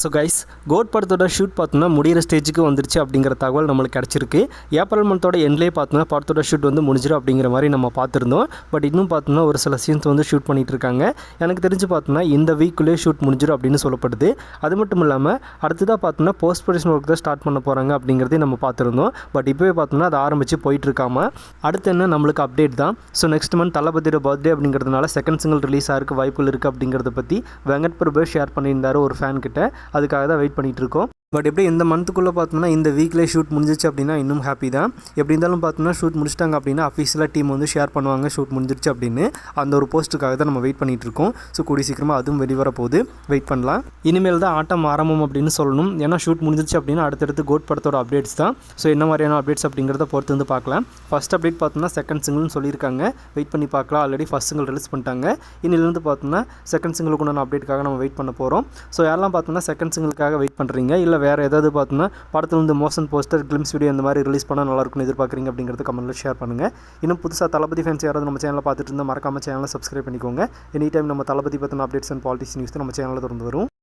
So guys code படத்தோட shoot பார்த்தோன்னா முடிகிற ஸ்டேஜுக்கு வந்துருச்சு அப்படிங்கிற தகவல் நம்மளுக்கு கிடச்சிருக்கு. ஏப்ரல் மந்தோட எண்ட்லேயே பார்த்தோன்னா படத்தோட ஷூட் வந்து முடிஞ்சிடும் அப்படிங்கிற மாதிரி நம்ம பார்த்துருந்தோம். பட் இன்னும் பார்த்தோன்னா ஒரு சில சீன்ஸ் வந்து ஷூட் பண்ணிகிட்டு இருக்காங்க. எனக்கு தெரிஞ்சு பார்த்தோன்னா இந்த வீக்குள்ளேயே ஷூட் முடிஞ்சிடும் அப்படின்னு சொல்லப்படுது. அது மட்டும் இல்லாமல் அடுத்ததாக பார்த்தோன்னா போஸ்ட் ப்ரொடக்ஷன் ஒர்க் தான் ஸ்டார்ட் பண்ண போகிறாங்க அப்படிங்கிறதையும் நம்ம பார்த்துருந்தோம். பட் இப்போவே பார்த்தோன்னா அது ஆரம்பித்து போயிட்டுருக்காமல் அடுத்து என்ன நம்மளுக்கு அப்டேட் தான். ஸோ நெக்ஸ்ட் மந்த் தளபதியோட பர்த்டே அப்படிங்கிறதுனால செகண்ட் சிங்கிள் ரிலீஸ் ஆகிறதுக்கு வாய்ப்புகள் இருக்குது அப்படிங்கிறத பற்றி வெங்கட் பிரபு ஷேர் பண்ணியிருந்தார் ஒரு ஃபேன் கிட்ட. அதுக்காக தான் வெயிட் பண்ணிகிட்டு இருக்கோம். பட் எப்படி இந்த மந்த்துக்குள்ளே பார்த்தோம்னா இந்த வீக்லேயே ஷூட் முடிஞ்சிச்சு அப்படின்னா இன்னும் ஹாப்பி தான். எப்படி இருந்தாலும் பார்த்தோம்னா ஷூட் முடிச்சிட்டாங்க அப்படின்னா அஃபீஷியலாக டீம் வந்து ஷேர் பண்ணுவாங்க ஷூட் முடிஞ்சிருச்சு அப்படின்னு. அந்த ஒரு போஸ்ட்டுக்காக தான் நம்ம வெயிட் பண்ணிகிட்டு இருக்கோம். ஸோ கூடிய சீக்கிரமாக அதுவும் வெளிவர போகுது, வெயிட் பண்ணலாம். இனிமேல் தான் ஆட்டம் ஆரம்பம் அப்படின்னு சொல்லணும். ஏன்னா ஷூட் முடிஞ்சிருச்சு அப்படின்னா அடுத்தடுத்து கோட் படத்தோட அப்டேட்ஸ் தான். ஸோ என்ன மாதிரியான அப்டேட்ஸ் அப்படிங்கிறத பொறுத்து வந்து பார்க்கலாம். ஃபஸ்ட் அப்டேட் பார்த்தோம்னா செகண்ட் சிங்கிள்னு சொல்லியிருக்காங்க, வெயிட் பண்ணி பார்க்கலாம். ஆல்ரெடி ஃபஸ்ட் சிங்கிள் ரிலீஸ் பண்ணிட்டாங்க. இன்னிலேருந்து பார்த்தோம்னா செகண்ட் சிங்கிளுக்குண்டான அப்டேட்டுக்காக நம்ம வெயிட் பண்ண போகிறோம். ஸோ யாரெல்லாம் பார்த்தோம்னா செகண்ட் சிங்கிளுக்காக வெயிட் பண்ணுறீங்க, இல்லை வேறு ஏதாவது பார்த்தோம்னா படத்தில் வந்து மோஷன் போஸ்டர் கிளிம்ஸ் வீடியோ இந்த மாதிரி ரிலீஸ் பண்ணால் நல்லாயிருக்குன்னு எதிர்பார்க்குறீங்க அப்படிங்கிறது கமெண்ட்டில் ஷேர் பண்ணுங்கள். இன்னும் புதுசாக தளபதி ஃபேன்ஸ் யாராவது நம்ம சேனலில் பார்த்துட்டு இருந்தால் மறக்காம சேனலை சப்ஸ்கிரைப் பண்ணிக்கோங்க. எனி டைம் நம்ம தளபதி பற்றின அப்டேட்ஸ் அண்ட் பாலிடிக்ஸ் நியூஸ் நம்ம சேனலில் தொடர்ந்து வரும்.